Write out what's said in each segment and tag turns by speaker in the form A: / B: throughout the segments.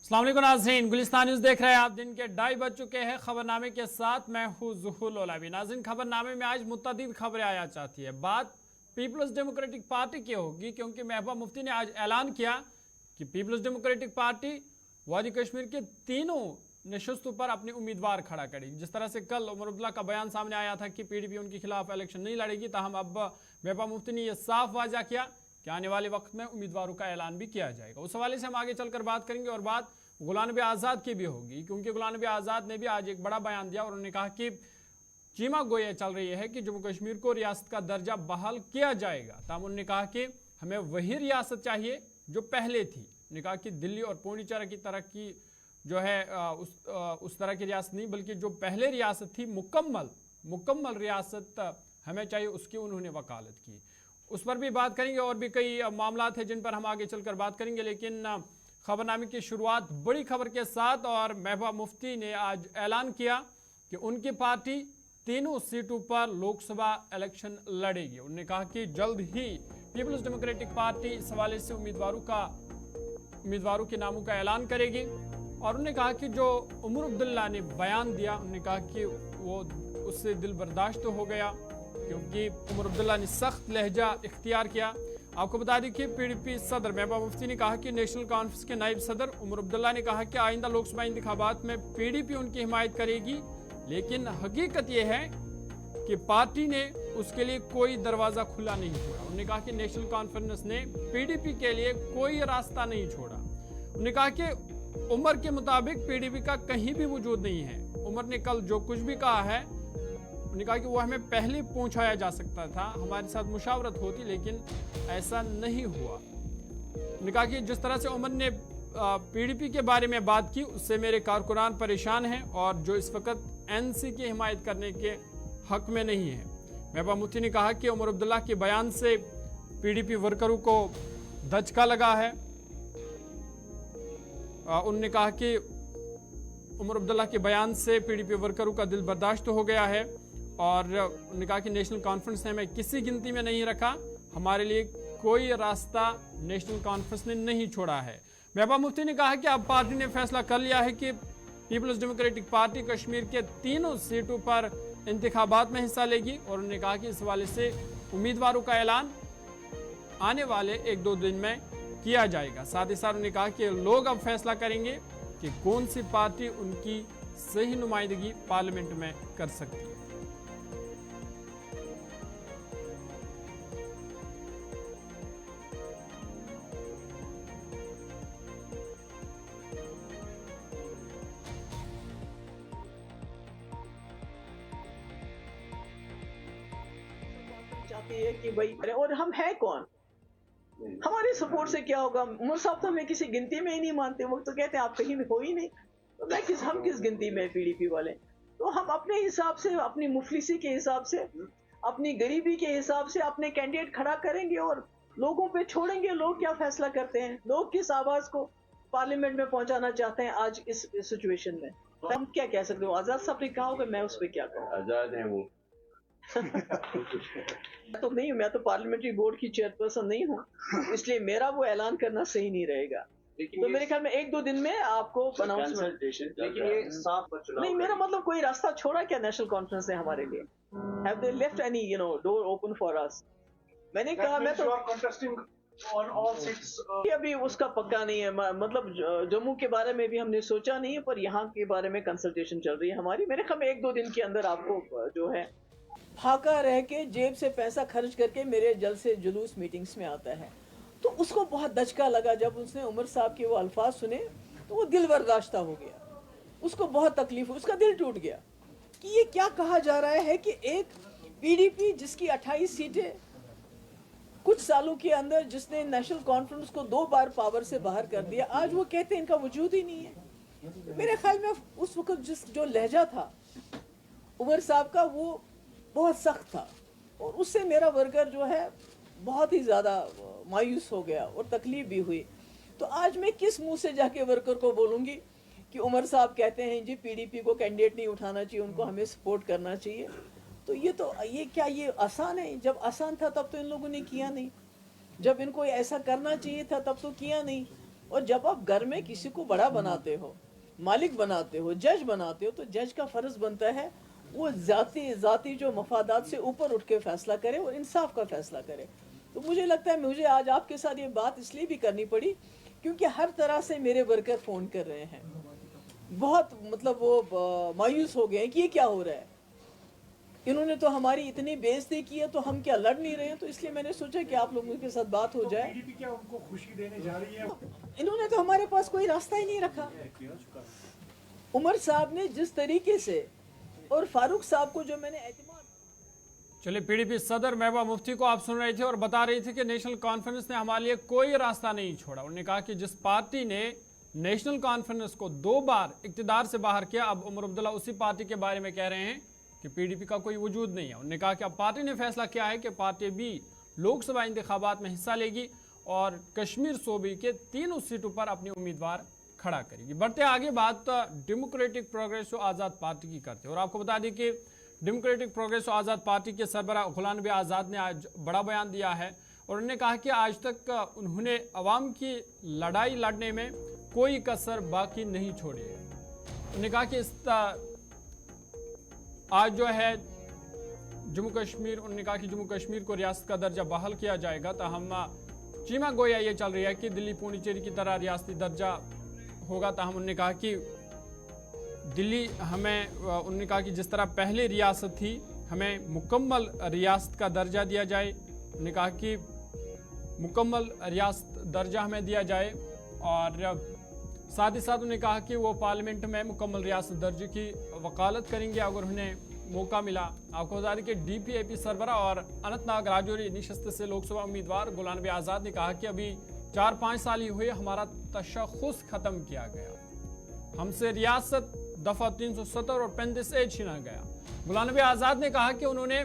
A: अस्सलाम वालेकुम नाज़रीन, गुलिस्तान न्यूज़ देख रहे हैं आप। दिन के 2:30 बज चुके हैं। खबरनामे के साथ मैं हूँ ज़ुहुल ओलावी। नाज़रीन, खबरनामे में आज मुतअद्दिद खबरें आया चाहती है। बात पीपल्स डेमोक्रेटिक पार्टी की होगी, क्योंकि महबूबा मुफ्ती ने आज ऐलान किया कि पीपल्स डेमोक्रेटिक पार्टी वादी कश्मीर के तीनों नशस्तों पर अपने उम्मीदवार खड़ा करेगी। जिस तरह से कल उमर अब्दुल्ला का बयान सामने आया था कि PDP उनके खिलाफ इलेक्शन नहीं लड़ेगी, ताहम अब महबूबा मुफ्ती ने यह साफ वाज़ा किया कि आने वाले वक्त में उम्मीदवारों का ऐलान भी किया जाएगा। उस हवाले से हम आगे चलकर बात करेंगे और बात गुलाम नबी आज़ाद की भी होगी, क्योंकि गुलाम नबी आज़ाद ने भी आज एक बड़ा बयान दिया और उन्होंने कहा कि चीमा गोया चल रही है कि जम्मू कश्मीर को रियासत का दर्जा बहाल किया जाएगा। तब उन्होंने कहा कि हमें वही रियासत चाहिए जो पहले थी। उन्होंने कहा कि दिल्ली और पौंडीचेरी की तरह की जो है उस तरह की रियासत नहीं, बल्कि जो पहले रियासत थी मुकम्मल रियासत हमें चाहिए, उसकी उन्होंने वकालत की। उस पर भी बात करेंगे और भी कई मामला हैं जिन पर हम आगे चलकर बात करेंगे। लेकिन खबरनामे की शुरुआत बड़ी खबर के साथ, और महबूबा मुफ्ती ने आज ऐलान किया कि उनकी पार्टी तीनों सीटों पर लोकसभा इलेक्शन लड़ेगी। उन्होंने कहा कि जल्द ही पीपल्स डेमोक्रेटिक पार्टी इस हवाले से उम्मीदवारों के नामों का ऐलान करेगी। और उन्होंने कहा कि जो उमर अब्दुल्ला ने बयान दिया, उन्होंने कहा कि वो उससे दिल बर्दाश्त हो गया, क्योंकि उमर अब्दुल्ला ने सख्त लहजा इख्तियार किया। आपको बता दें कि PDP सदर महबूबा मुफ्ती ने कहा कि नेशनल कॉन्फ्रेंस के नायब सदर उमर अब्दुल्ला ने कहा कि आइंदा लोकसभा इंतखाबात में PDP उनकी हिमायत करेगी, लेकिन हकीकत यह है कि पार्टी ने उसके लिए कोई दरवाजा खुला नहीं छोड़ा। उन्होंने कहा कि नेशनल कॉन्फ्रेंस ने PDP के लिए कोई रास्ता नहीं छोड़ा। उन्होंने कहा कि उमर के मुताबिक PDP का कहीं भी वजूद नहीं है। उमर ने कल जो कुछ भी कहा है, उन्होंने कहा कि वो हमें पहले पहुंचाया जा सकता था, हमारे साथ मुशावरत होती, लेकिन ऐसा नहीं हुआ। उन्होंने कहा कि जिस तरह से उमर ने PDP के बारे में बात की, उससे मेरे कारकुनान परेशान हैं और जो इस वक्त NC की हिमायत करने के हक में नहीं है। महबूबा मुफ्ती ने कहा कि उमर अब्दुल्ला के बयान से PDP वर्करों को धचका लगा है। उन्होंने कहा कि उमर अब्दुल्ला के बयान से PDP वर्करों का दिल बर्दाश्त हो गया है, और उन्होंने कहा कि नेशनल कॉन्फ्रेंस ने हमें किसी गिनती में नहीं रखा, हमारे लिए कोई रास्ता नेशनल कॉन्फ्रेंस ने नहीं छोड़ा है। महबूबा मुफ्ती ने कहा कि अब पार्टी ने फैसला कर लिया है कि पीपल्स डेमोक्रेटिक पार्टी कश्मीर के तीनों सीटों पर इंतखाबात में हिस्सा लेगी, और उन्होंने कहा कि इस हवाले से उम्मीदवारों का ऐलान आने वाले 1-2 दिन में किया जाएगा। साथ ही साथ उन्होंने कहा कि लोग अब फैसला करेंगे कि कौन सी पार्टी उनकी सही नुमाइंदगी पार्लियामेंट में कर सकती है।
B: चाहती है कि भाई, और हम है कौन, हमारे सपोर्ट से क्या होगा। उमर साहब तो हमें किसी गिनती में ही नहीं मानते। वो तो कहते हैं आप कहीं में हो ही नहीं, तो हम किस गिनती में PDP वाले। तो हम अपने हिसाब से, अपनी मुफलिसी के हिसाब से, अपनी गरीबी के हिसाब से अपने कैंडिडेट खड़ा करेंगे और लोगों पे छोड़ेंगे लोग क्या फैसला करते हैं, लोग किस आवाज को पार्लियामेंट में पहुंचाना चाहते हैं आज इस सिचुएशन में। तो हम क्या कह सकते हो। आजाद साहब ने कहा होगा, मैं उस पर क्या कहूँ।
C: आजाद है वो।
B: तो नहीं, मैं तो पार्लियामेंट्री बोर्ड की चेयरपर्सन नहीं हूँ, इसलिए मेरा वो ऐलान करना सही नहीं रहेगा। तो मेरे ख्याल में 1-2 दिन में आपको अनाउंसमेंट।
C: लेकिन ये साफ
B: नहीं, मेरा मतलब कोई रास्ता छोड़ा क्या नेशनल कॉन्फ्रेंस ने हमारे लिए? Have they left any door open for us? मैंने कहा मैं तो
C: on all seats,
B: अभी उसका पक्का नहीं है। मतलब जम्मू के बारे में भी हमने सोचा नहीं है, पर यहाँ के बारे में कंसल्टेशन चल रही है हमारी। मेरे ख्याल में 1-2 दिन के अंदर आपको जो है, फाका रह के जेब से पैसा खर्च करके मेरे जल से जुलूस मीटिंग्स में आता है, तो उसको बहुत दचका लगा जब उसने उमर साहब के वो अल्फाज सुने, तो वो दिल बर्दाश्ता हो गया, उसको बहुत तकलीफ हुई, उसका दिल टूट गया कि ये क्या कहा जा रहा है कि एक PDP जिसकी 28 सीटें कुछ सालों के अंदर, जिसने नेशनल कॉन्फ्रेंस को 2 बार पावर से बाहर कर दिया, आज वो कहते हैं इनका वजूद ही नहीं है। मेरे ख्याल में उस वक्त जो लहजा था उमर साहब का, वो बहुत सख्त था, और उससे मेरा वर्कर जो है बहुत ही ज़्यादा मायूस हो गया और तकलीफ भी हुई। तो आज मैं किस मुंह से जाके वर्कर को बोलूँगी कि उमर साहब कहते हैं जी PDP को कैंडिडेट नहीं उठाना चाहिए, उनको हमें सपोर्ट करना चाहिए। तो ये क्या ये आसान है? जब आसान था तब तो इन लोगों ने किया नहीं, जब इनको ऐसा करना चाहिए था तब तो किया नहीं। और जब आप घर में किसी को बड़ा बनाते हो, मालिक बनाते हो, जज बनाते हो, तो जज का फर्ज बनता है वो जाती जो मफादात से ऊपर उठ के फैसला करे और इंसाफ का फैसला करे। तो मुझे लगता है मुझे आज आपके साथ ये बात इसलिए भी करनी पड़ी क्योंकि हर तरह से मेरे वर्कर फ़ोन कर रहे हैं, बहुत मतलब वो मायूस हो गए हैं कि ये क्या हो रहा है, इन्होंने तो हमारी इतनी बेइज्जती की है, तो हम क्या लड़ नहीं रहे हैं। तो इसलिए मैंने सोचा कि आप लोगों के साथ बात हो जाए।
D: पीडीपी क्या उनको खुशी देने जा रही है?
B: इन्होंने तो हमारे पास कोई रास्ता ही नहीं रखा। उमर साहब ने जिस तरीके से और फारूक साहब को जो मैंने एतमाद।
A: चलिए, पीडीपी सदर महबूबा मुफ्ती को आप सुन रहे थे और बता रही थी कि नेशनल कॉन्फ्रेंस ने हमारे लिए कोई रास्ता नहीं छोड़ा। उन्होंने कहा कि जिस पार्टी ने नेशनल कॉन्फ्रेंस को 2 बार इक़्तिदार से बाहर किया, अब उमर अब्दुल्ला उसी पार्टी के बारे में कह रहे हैं कि पीडीपी का कोई वजूद नहीं है। उन्होंने कहा कि अब पार्टी ने फैसला किया है कि पार्टी भी लोकसभा इंतखाबात में हिस्सा लेगी और कश्मीर सूबे के 3 सीटों पर अपनी उम्मीदवार खड़ा करेगी। बढ़ते आगे बात डेमोक्रेटिक प्रोग्रेसिव आज़ाद पार्टी की करते हैं और आपको बता दें कि डेमोक्रेटिक प्रोग्रेसिव आज़ाद पार्टी के सरबराह गुलाम नबी आज़ाद ने आज बड़ा बयान दिया है और उन्होंने कहा कि आज तक उन्होंने अवाम की लड़ाई लड़ने में कोई कसर बाकी नहीं छोड़ी है। उन्होंने कहा कि आज जो है जम्मू कश्मीर, उन्होंने कहा कि जम्मू कश्मीर को रियासत का दर्जा बहाल किया जाएगा। तो हम चीमा गोया ये चल रही है कि दिल्ली पुडुचेरी की तरह रियासती दर्जा होगा। तो हम उन्होंने कहा कि दिल्ली हमें, उन्होंने कहा कि जिस तरह पहले रियासत थी हमें मुकम्मल रियासत का दर्जा दिया जाए। उन्होंने कहा कि मुकम्मल रियासत दर्जा हमें दिया जाए और साथ ही साथ उन्होंने कहा कि वो पार्लियामेंट में मुकम्मल रियासत दर्जे की वकालत करेंगे अगर उन्हें मौका मिला। आपको बता दें कि डीपीएपी सरबराह और अनंतनाग राजौरी निशस्त से लोकसभा उम्मीदवार गुलाम नबी आज़ाद ने कहा कि अभी 4-5 साल ही हुए हमारा तशख़्ख़ुस ख़त्म किया गया, हमसे रियासत दफ़ा 370 और 35A छीना गया। गुलाम नबी आज़ाद ने कहा कि उन्होंने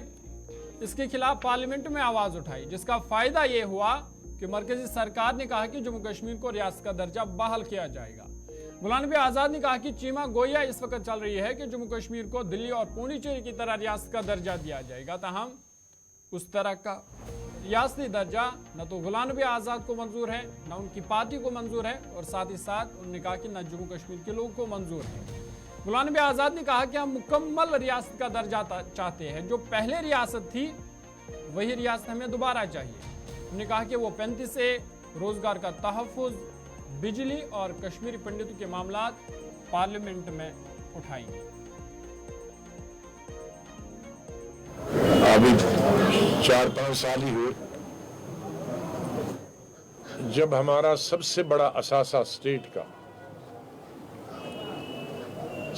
A: इसके खिलाफ पार्लियामेंट में आवाज़ उठाई, जिसका फ़ायदा ये हुआ कि मरकजी सरकार ने कहा कि जम्मू कश्मीर को रियासत का दर्जा बहाल किया जाएगा। गुलाम नबी आज़ाद ने कहा कि चीमा गोया इस वक्त चल रही है कि जम्मू कश्मीर को दिल्ली और पुडुचेरी की तरह रियासत का दर्जा दिया जाएगा। तो हम उस तरह का रियासती दर्जा न तो गुलाम नबी आज़ाद को मंजूर है, न उनकी पार्टी को मंजूर है और साथ ही साथ उन्होंने कहा कि न जम्मू कश्मीर के लोगों को मंजूर है। गुलाम नबी आज़ाद ने कहा कि हम मुकम्मल रियासत का दर्जा चाहते हैं, जो पहले रियासत थी वही रियासत हमें दोबारा चाहिए। उन्होंने कहा कि वो 35A, रोजगार का तहफ़्फ़ुज़, बिजली और कश्मीरी पंडितों के मामलात पार्लियामेंट में उठाएंगे।
E: अभी 4-5 साल ही हुए जब हमारा सबसे बड़ा असासा स्टेट का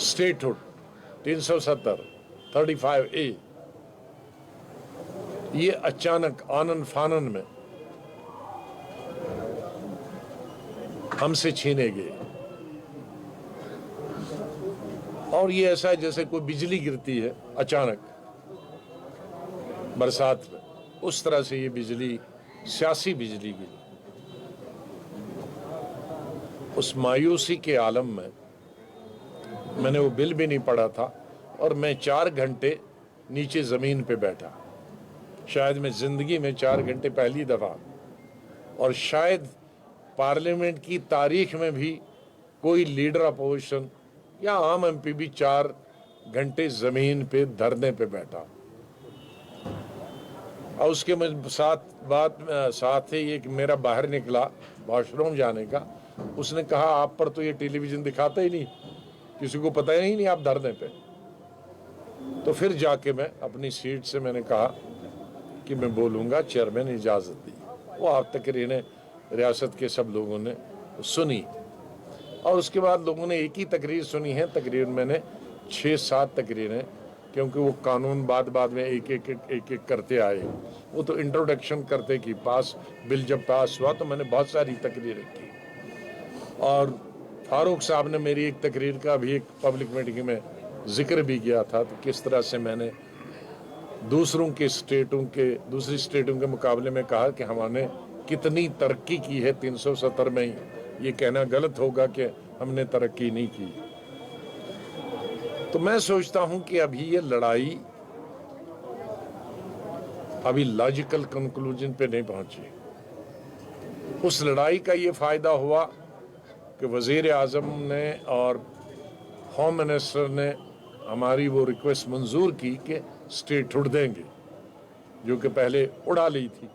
E: स्टेटहुड 370 35A ये अचानक आनन फानन में हमसे छीने गए और ये ऐसा है जैसे कोई बिजली गिरती है अचानक बरसात में, उस तरह से ये बिजली, सियासी बिजली गिरी। उस मायूसी के आलम में मैंने वो बिल भी नहीं पढ़ा था और मैं 4 घंटे नीचे ज़मीन पे बैठा, शायद मैं ज़िंदगी में 4 घंटे पहली दफ़ा और शायद पार्लियामेंट की तारीख में भी कोई लीडर अपोजिशन या आम एमपी भी 4 घंटे ज़मीन पे धरने पे बैठा। और उसके साथ ही एक मेरा बाहर निकला वॉशरूम जाने का, उसने कहा आप पर तो ये टेलीविज़न दिखाता ही नहीं, किसी को पता ही नहीं आप धरने पे। तो फिर जाके मैं अपनी सीट से मैंने कहा कि मैं बोलूँगा, चेयरमैन ने इजाज़त दी। वो आप तकरीरें रियासत के सब लोगों ने सुनी और उसके बाद लोगों ने एक ही तकरीर सुनी है, तकरीर मैंने 6-7 तकरीरें, क्योंकि वो कानून बाद में एक एक करते आए। वो तो इंट्रोडक्शन करते कि पास बिल जब पास हुआ तो मैंने बहुत सारी तकरीरें की और फारूक साहब ने मेरी एक तकरीर का भी एक पब्लिक मीटिंग में जिक्र भी किया था, तो किस तरह से मैंने दूसरी स्टेटों के मुकाबले में कहा कि हमने कितनी तरक्की की है 370 में ही। ये कहना गलत होगा कि हमने तरक्की नहीं की। तो मैं सोचता हूं कि अभी ये लड़ाई अभी लॉजिकल कंक्लूजन पे नहीं पहुंची। उस लड़ाई का ये फायदा हुआ कि वज़ीर आज़म ने और होम मिनिस्टर ने हमारी वो रिक्वेस्ट मंजूर की कि स्टेटहुड देंगे, जो कि पहले उड़ा ली थी।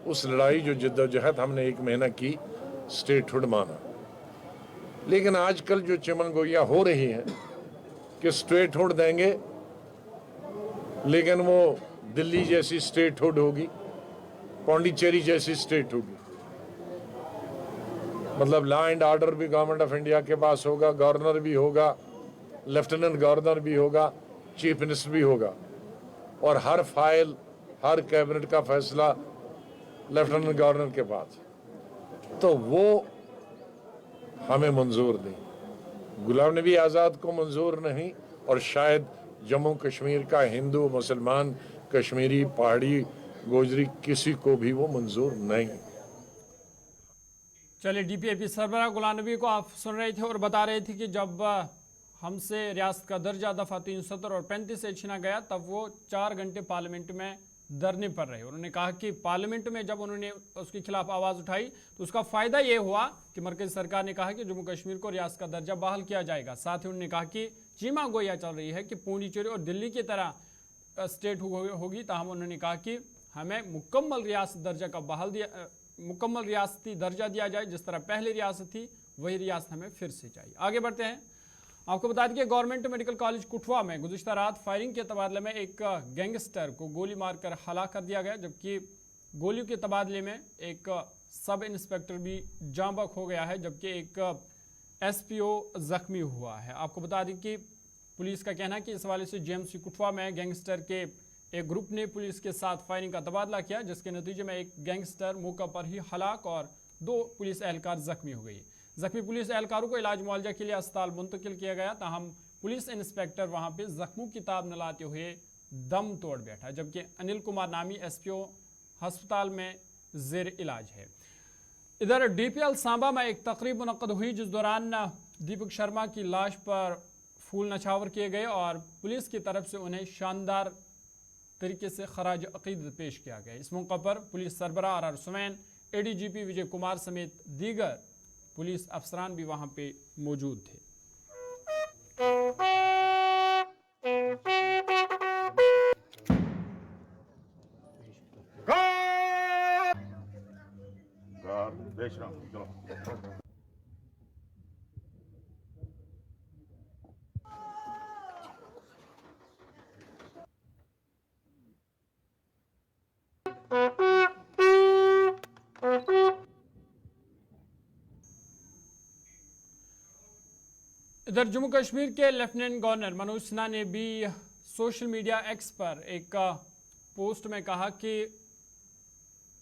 E: उस लड़ाई जो जद्दोजहद हमने 1 महीना की, स्टेटहुड माना। लेकिन आजकल जो चिमन गोइयाँ हो रही हैं कि स्टेटहुड देंगे, लेकिन वो दिल्ली जैसी स्टेटहुड होगी, पौंडीचेरी जैसी स्टेटहुड, मतलब लॉ एंड ऑर्डर भी गवर्नमेंट ऑफ इंडिया के पास होगा, गवर्नर भी होगा, लेफ्टिनेंट गवर्नर भी होगा, चीफ मिनिस्टर भी होगा, और हर फाइल, हर कैबिनेट का फैसला लेफ्टिनेंट गवर्नर के पास। तो वो हमें मंजूर नहीं, गुलाम नबी आज़ाद को मंजूर नहीं, और शायद जम्मू कश्मीर का हिंदू, मुसलमान, कश्मीरी, पहाड़ी, गोजरी किसी को भी वो मंजूर नहीं।
A: चलिए, डीपीएपी सरबराह गुलाम नबी को आप सुन रहे थे और बता रहे थे कि जब हमसे रियासत का दर्जा दफ़ा 370 और 35 से छीना गया, तब वो 4 घंटे पार्लियामेंट में धरने पर रहे। उन्होंने कहा कि पार्लियामेंट में जब उन्होंने उसके खिलाफ आवाज़ उठाई तो उसका फ़ायदा ये हुआ कि मरकज़ी सरकार ने कहा कि जम्मू कश्मीर को रियासत का दर्जा बहाल किया जाएगा। साथ ही उन्होंने कहा कि चीमा गोया चल रही है कि पौंडीचेरी और दिल्ली की तरह स्टेट होगी, ताहम उन्होंने कहा कि हमें मुकम्मल रियासत दर्जा का मुकम्मल रियासती दर्जा दिया जाए, जिस तरह पहले रियासत थी वही रियासत हमें फिर से चाहिए। आगे बढ़ते हैं। आपको बता दें कि गवर्नमेंट मेडिकल कॉलेज कुठवा में गुज़िश्ता रात फायरिंग के तबादले में एक गैंगस्टर को गोली मारकर हलाक कर दिया गया, जबकि गोलियों के तबादले में एक सब इंस्पेक्टर भी जाँ बहक हो गया है, जबकि एक एसपीओ जख्मी हुआ है। आपको बता दें कि पुलिस का कहना है कि इस हवाले से जेएमसी कुठवा में गैंगस्टर के एक ग्रुप ने पुलिस के साथ फायरिंग का तबादला किया, जिसके नतीजे में एक गैंगस्टर मौका पर ही हलाक और 2 पुलिस एहलकार जख्मी हो गई। जख्मी पुलिस एहलकारों को इलाज मुआवजा के लिए अस्पताल मुंतकिल किया गया, ताहम पुलिस इंस्पेक्टर वहां पे जख्मों की ताब न लाते हुए दम तोड़ बैठा, जबकि अनिल कुमार नामी एसपीओ अस्पताल में जेर इलाज है। इधर डीपीएल सांबा में एक तकरीब मुनक्कद हुई, जिस दौरान दीपक शर्मा की लाश पर फूल नछावर किए गए और पुलिस की तरफ से उन्हें शानदार तरीके से खराज अकीदत पेश किया गया। इस मौका पर police सरबराह are Schuman, ADGP Vijay Kumar समेत दीगर पुलिस अफसरान भी वहां पे मौजूद थे। इधर जम्मू कश्मीर के लेफ्टिनेंट गवर्नर मनोज सिन्हा ने भी सोशल मीडिया एक्स पर एक पोस्ट में कहा कि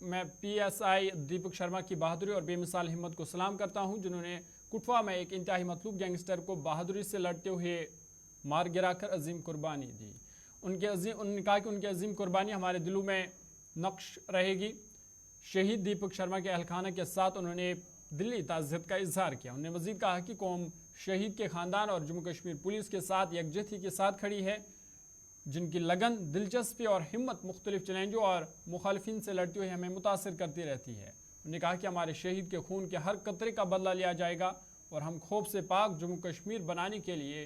A: मैं पीएसआई दीपक शर्मा की बहादुरी और बेमिसाल हिम्मत को सलाम करता हूं, जिन्होंने कुठवा में एक इंतहाई मतलूब गैंगस्टर को बहादुरी से लड़ते हुए मार गिराकर अजीम कुर्बानी दी। उन्होंने कहा कि उनकी अजीम कुर्बानी हमारे दिलों में नक्श रहेगी। शहीद दीपक शर्मा के अहलखाना के साथ उन्होंने दिली ताज़ियत का इजहार किया। उन्होंने मजीद कहा कि कौम शहीद के ख़ानदान और जम्मू कश्मीर पुलिस के साथ यकजहती के साथ खड़ी है, जिनकी लगन, दिलचस्पी और हिम्मत मुख्तलिफ चैलेंजों और मुखालिफिन से लड़ती हुई हमें मुतासर करती रहती है। उन्होंने कहा कि हमारे शहीद के खून के हर कतरे का बदला लिया जाएगा और हम खौफ से पाक जम्मू कश्मीर बनाने के लिए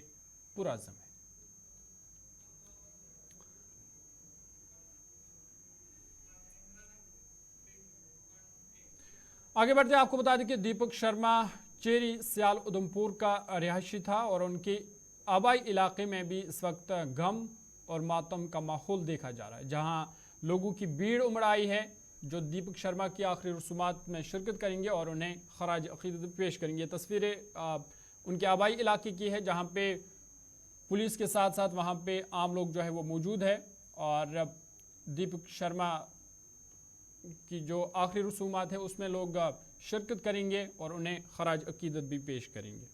A: पुरअज़्म है। आगे बढ़ते आपको बता दें कि दीपक शर्मा चेरी सियाल उधमपुर का रिहायशी था और उनके आबाई इलाके में भी इस वक्त गम और मातम का माहौल देखा जा रहा है, जहां लोगों की भीड़ उमड़ आई है जो दीपक शर्मा की आखिरी रसूमात में शिरकत करेंगे और उन्हें खराज अकीदत पेश करेंगे। तस्वीरें उनके आबाई इलाके की है, जहां पे पुलिस के साथ साथ वहां पे आम लोग जो है वो मौजूद है और दीपक शर्मा की जो आखिरी रसूमात है उसमें लोग शिरकत करेंगे और उन्हें खराज अकीदत भी पेश करेंगे।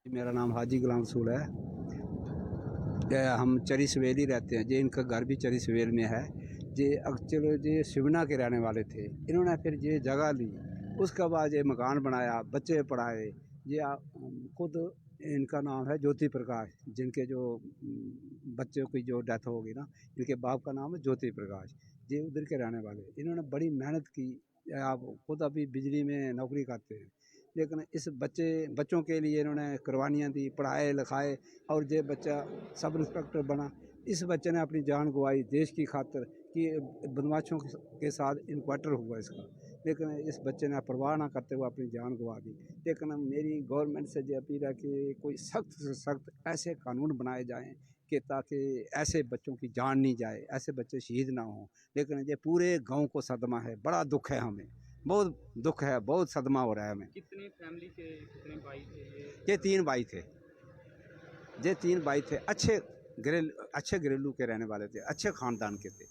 F: मेरा नाम हाजी गुलाम रसूल है। हम चरी सवेली रहते हैं जी, इनका घर भी चरी सवेल में है जी। चलो जी शिवना के रहने वाले थे, इन्होंने फिर ये जगह ली, उसके बाद ये मकान बनाया, बच्चे पढ़ाए। ये खुद इनका नाम है ज्योति प्रकाश, जिनके जो बच्चों की जो डेथ होगी ना, इनके बाप का नाम है ज्योति प्रकाश, ये उधर के रहने वाले। इन्होंने बड़ी मेहनत की, आप खुद अभी बिजली में नौकरी करते हैं, लेकिन इस बच्चों के लिए इन्होंने कुर्बानियाँ दी, पढ़ाए लिखाए, और ये बच्चा सब इंस्पेक्टर बना। इस बच्चे ने अपनी जान गंवाई देश की खातिर कि बदमाशों के साथ इनकाउंटर हुआ इसका, लेकिन इस बच्चे ने परवाह ना करते हुए अपनी जान गंवा दी। लेकिन मेरी गवर्नमेंट से ये अपील है कि कोई सख्त से सख्त ऐसे कानून बनाए जाएं कि ताकि ऐसे बच्चों की जान नहीं जाए, ऐसे बच्चे शहीद ना हों। लेकिन ये पूरे गांव को सदमा है, बड़ा दुख है, हमें बहुत दुख है, बहुत सदमा हो रहा है हमें।
G: कितनी फैमिली से, कितने भाई थे
F: ये 3 भाई थे, अच्छे घरेलू के रहने वाले थे, अच्छे खानदान के थे।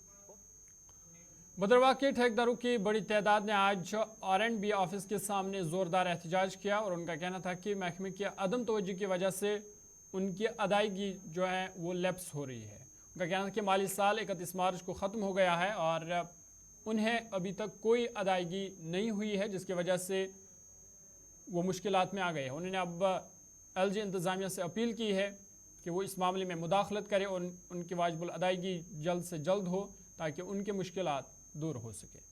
A: भद्रवाह के ठेकेदारों की बड़ी तादाद ने आज R&B ऑफिस के सामने जोरदार एहतजाज किया और उनका कहना था कि महकमे की अदम तवज्जो की वजह से उनकी अदायगी जो है वो लैप्स हो रही है। उनका कहना था कि माली साल 31 मार्च को ख़त्म हो गया है और उन्हें अभी तक कोई अदायगी नहीं हुई है, जिसकी वजह से वो मुश्किलात में आ गए हैं। उन्होंने अब LG इंतज़ामिया से अपील की है कि वो इस मामले में मुदाखलत करे और उनकी वाजिबुल अदायगी जल्द से जल्द हो ताकि उनके मुश्किलात दूर हो सके।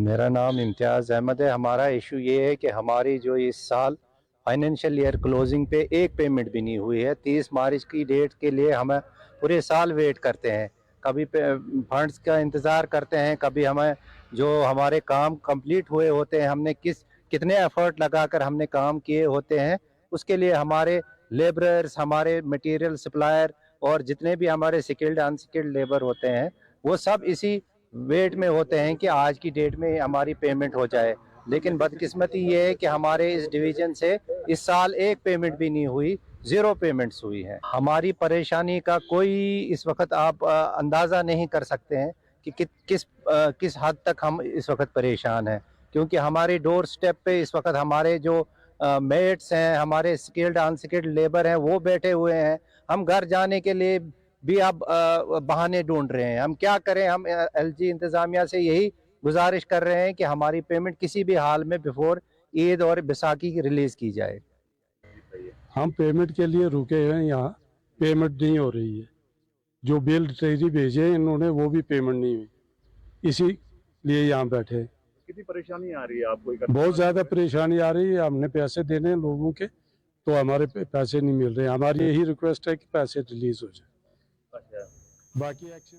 H: मेरा नाम इम्तियाज़ अहमद है। हमारा इशू ये है कि हमारी जो इस साल फाइनेंशियल ईयर क्लोजिंग पे एक पेमेंट भी नहीं हुई है। 30 मार्च की डेट के लिए हमें पूरे साल वेट करते हैं, कभी फंड्स का इंतज़ार करते हैं, कभी हमें जो हमारे काम कंप्लीट हुए होते हैं, हमने कितने एफर्ट लगाकर हमने काम किए होते हैं, उसके लिए हमारे लेबरर्स, हमारे मटेरियल सप्लायर और जितने भी हमारे स्किल्ड अनस्किल्ड लेबर होते हैं वो सब इसी वेट में होते हैं कि आज की डेट में हमारी पेमेंट हो जाए। लेकिन बदकिस्मती ये है कि हमारे इस डिवीज़न से इस साल एक पेमेंट भी नहीं हुई, 0 पेमेंट्स हुई हैं। हमारी परेशानी का कोई इस वक्त आप अंदाज़ा नहीं कर सकते हैं कि किस हद तक हम इस वक्त परेशान हैं, क्योंकि हमारे डोर स्टेप पे इस वक्त हमारे जो मेट्स हैं, हमारे स्किल्ड अनस्किल्ड लेबर हैं, वो बैठे हुए हैं। हम घर जाने के लिए भी अब बहाने ढूंढ रहे हैं। हम क्या करें? हम LG इंतज़ामिया से यही गुजारिश कर रहे हैं कि हमारी पेमेंट किसी भी हाल में बिफोर ईद और बैसाखी की रिलीज़ की जाए।
D: हम पेमेंट के लिए रुके हैं, यहाँ पेमेंट नहीं हो रही है। जो बिल ट्रेजरी भेजे इन्होंने वो भी पेमेंट नहीं हुई, इसीलिए यहाँ बैठे हैं।
I: कितनी परेशानी आ रही है आपको?
D: बहुत ज़्यादा परेशानी आ रही है। हमने पैसे देने हैं लोगों के, तो हमारे पैसे नहीं मिल रहे। हमारी यही रिक्वेस्ट है कि पैसे रिलीज हो जाए। बाकी एक्शन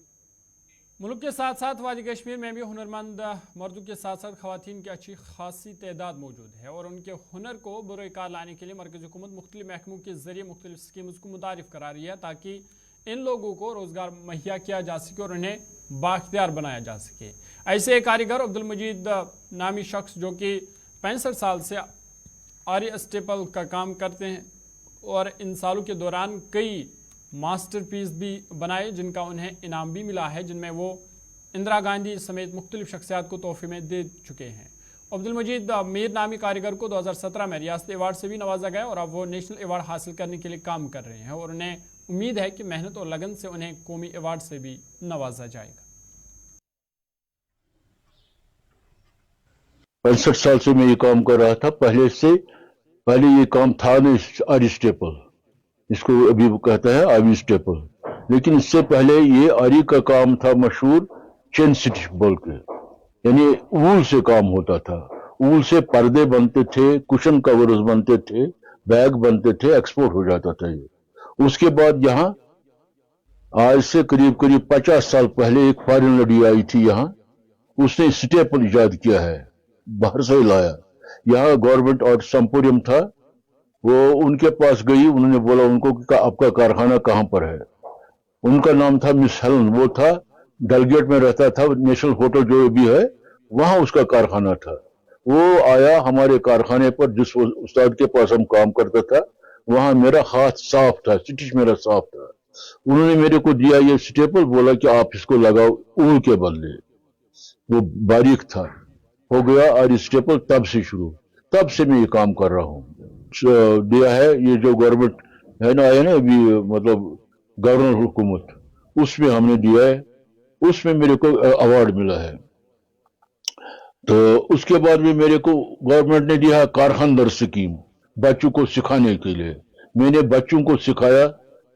A: मुल्क के साथ साथ वादी कश्मीर में भी हुनरमंद मर्दों के साथ साथ ख़वातीन की अच्छी खासी तादाद मौजूद है और उनके हुनर को बुरोकार लाने के लिए मरकज़ी हुकूमत मुख्तलिफ महकमों के ज़रिए मुख्तलिफ स्कीम्स को मुतारिफ करा रही है ताकि इन लोगों को रोज़गार मुहैया किया जा सके और उन्हें बाख्तियार बनाया जा सके। ऐसे एक कारीगर अब्दुल मजीद नामी शख्स जो कि 65 साल से आरी स्टेपल का काम करते हैं और इन सालों के दौरान कई मास्टरपीस भी बनाए जिनका उन्हें इनाम भी मिला है, जिनमें वो इंदिरा गांधी समेत मुख्तलिफ शख्सियात को तोहफे में दे चुके हैं। अब्दुल मजीद मीर नामी कारीगर को 2017 में रियासती अवार्ड से भी नवाजा गया और अब वो नेशनल अवार्ड हासिल करने के लिए काम कर रहे हैं और उन्हें उम्मीद है कि मेहनत और लगन से उन्हें कौमी अवार्ड से भी नवाजा जाएगा।
J: 65 साल से मैं ये काम कर रहा था। पहले ये काम था नहीं आरी स्टेपल, इसको अभी वो कहता है आरी स्टेपल, लेकिन इससे पहले ये आरी का काम था मशहूर चेन स्टिच बोल के, यानी ऊल से काम होता था। ऊल से पर्दे बनते थे, कुशन कवर्स बनते थे, बैग बनते थे, एक्सपोर्ट हो जाता था ये। उसके बाद यहाँ आज से करीब 50 साल पहले एक फॉरेन लड़ी आई थी यहाँ, उसने स्टेपल इजाद किया है, बाहर से लाया। यहाँ गवर्नमेंट आर्ट एम्पोरियम था, वो उनके पास गई, उन्होंने बोला उनको कि आपका कारखाना कहाँ पर है। उनका नाम था मिस हेलन, वो था डलगेट में रहता था, नेशनल होटल जो भी है वहां उसका कारखाना था। वो आया हमारे कारखाने पर, जिस उस्ताद के पास हम काम करता था, वहां मेरा हाथ साफ था, स्टिच मेरा साफ था। उन्होंने मेरे को दिया ये स्टेपल, बोला कि आप इसको लगाओ ऊन के बदले। वो बारीक था, हो गया आरी स्टेपल। तब से मैं ये काम कर रहा हूँ। दिया है ये जो गवर्नमेंट है ना, आया ना अभी, मतलब गवर्नर हुकूमत, उसमें हमने दिया है, उसमें मेरे को अवार्ड मिला है। तो उसके बाद भी मेरे को गवर्नमेंट ने दिया कारखानदार स्कीम, बच्चों को सिखाने के लिए। मैंने बच्चों को सिखाया,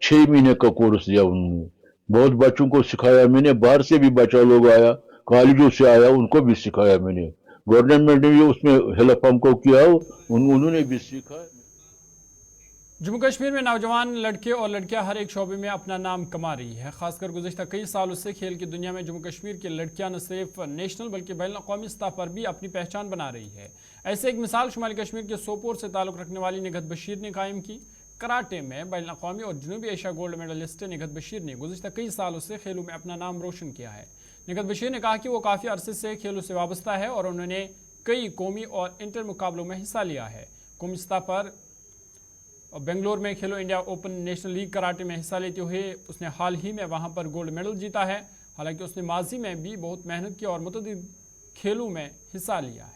J: 6 महीने का कोर्स दिया उन्होंने, बहुत बच्चों को सिखाया मैंने। बाहर से भी बच्चा लोग आया, कॉलेजों से आया, उनको भी सिखाया मैंने। गवर्नमेंट ने भी उसमें हेल्प हमको किया, उन्होंने भी सीखा।
A: जम्मू कश्मीर में नौजवान लड़के और लड़कियां हर एक शोबे में अपना नाम कमा रही है। खासकर गुज़श्ता कई सालों से खेल की दुनिया में जम्मू कश्मीर की लड़कियां न सिर्फ नेशनल बल्कि बैनुल-अक़वामी सतह पर भी अपनी पहचान बना रही है। ऐसे एक मिसाल शुमाली कश्मीर के सोपोर से ताल्लुक़ रखने वाली निगहत बशीर ने कायम की। कराटे में बैनुल-अक़वामी और जनूबी Asia gold medallist Nighat Bashir ने गुज़श्ता कई सालों से खेलों में अपना नाम रोशन किया है। निगहत बशीर ने कहा कि वो काफ़ी अरसे से खेलों से वाबस्ता है और उन्होंने कई कौमी और इंटर मुकाबलों में हिस्सा लिया है। कौमी सतह पर बेंगलोर में खेलो India open national league karate में हिस्सा लेते हुए उसने हाल ही में वहां पर गोल्ड मेडल जीता है। हालांकि उसने माजी में भी बहुत मेहनत की और मुतअद्दिद खेलों में हिस्सा लिया है।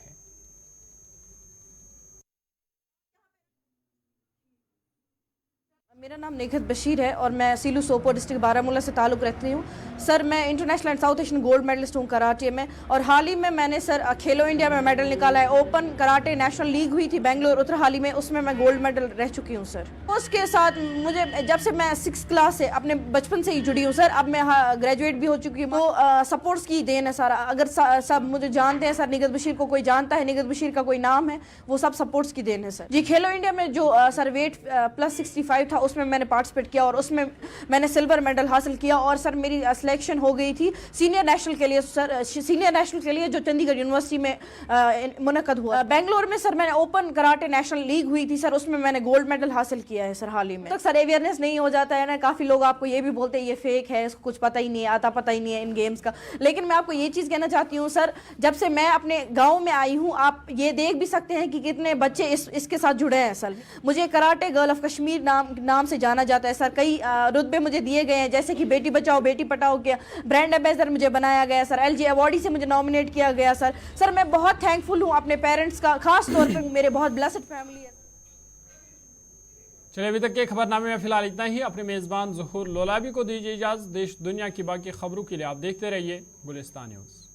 K: मेरा नाम निगहत बशीर है और मैं सीलू सोपोर डिस्ट्रिक्ट बारामूला से ताल्लुक़ रखती हूँ। सर मैं international and South Asian gold medallist हूँ कराटे में, और हाल ही में मैंने सर खेलो इंडिया में मेडल निकाला है। ओपन कराटे नेशनल लीग हुई थी बेंगलोर उत्तर हाल ही में, उसमें मैं गोल्ड मेडल रह चुकी हूँ सर। उसके साथ मुझे जब से मैं 6th क्लास से अपने बचपन से ही जुड़ी हूँ सर। अब मैं ग्रेजुएट भी हो चुकी हूँ। वो सपोर्ट्स की देन है सारा। अगर सब मुझे जानते हैं सर, निगहत बशीर को कोई जानता है, निगहत बशीर का कोई नाम है, वो सब सपोर्ट्स की देन है सर जी। खेलो इंडिया में जो सर वेट +65 था उसमें मैंने पार्टिसिपेट किया और उसमें मैंने सिल्वर मेडल हासिल किया। और सर मेरी सिलेक्शन हो गई थी सीनियर नेशनल के लिए सर, सीनियर नेशनल के लिए जो चंडीगढ़ यूनिवर्सिटी में मुनक्कद हुआ। बेंगलोर में सर मैंने ओपन कराटे नेशनल लीग हुई थी सर, उसमें मैंने गोल्ड मेडल हासिल किया है सर हाल ही में। तो सर अवेयरनेस नहीं हो जाता है ना, काफ़ी लोग आपको ये भी बोलते हैं ये फेक है, इसको कुछ पता ही नहीं आता, पता ही नहीं है इन गेम्स का। लेकिन मैं आपको ये चीज़ कहना चाहती हूँ सर, जब से मैं अपने गाँव में आई हूँ आप ये देख भी सकते हैं कि कितने बच्चे इसके साथ जुड़े हैं सर। मुझे कराटे गर्ल ऑफ कश्मीर नाम से जाना जाता है सर। कई रुतबे मुझे दिए गए हैं, जैसे कि बेटी बचाओ बेटी पढ़ाओ के ब्रांड एम्बेसडर मुझे बनाया गया सर। LG अवार्डी से मुझे नॉमिनेट किया गया सर। सर मैं बहुत थैंकफुल हूँ अपने पेरेंट्स का, खास तौर पर मेरे बहुत ब्लेस्ड फैमिली है।
A: चलिए अभी तक के खबरनामे में फिलहाल इतना ही। अपने मेज़बान ज़हूर लोलाबी को दीजिए इजाज़त। देश दुनिया की बाकी खबरों के लिए आप देखते रहिए गुलिस्तान न्यूज़।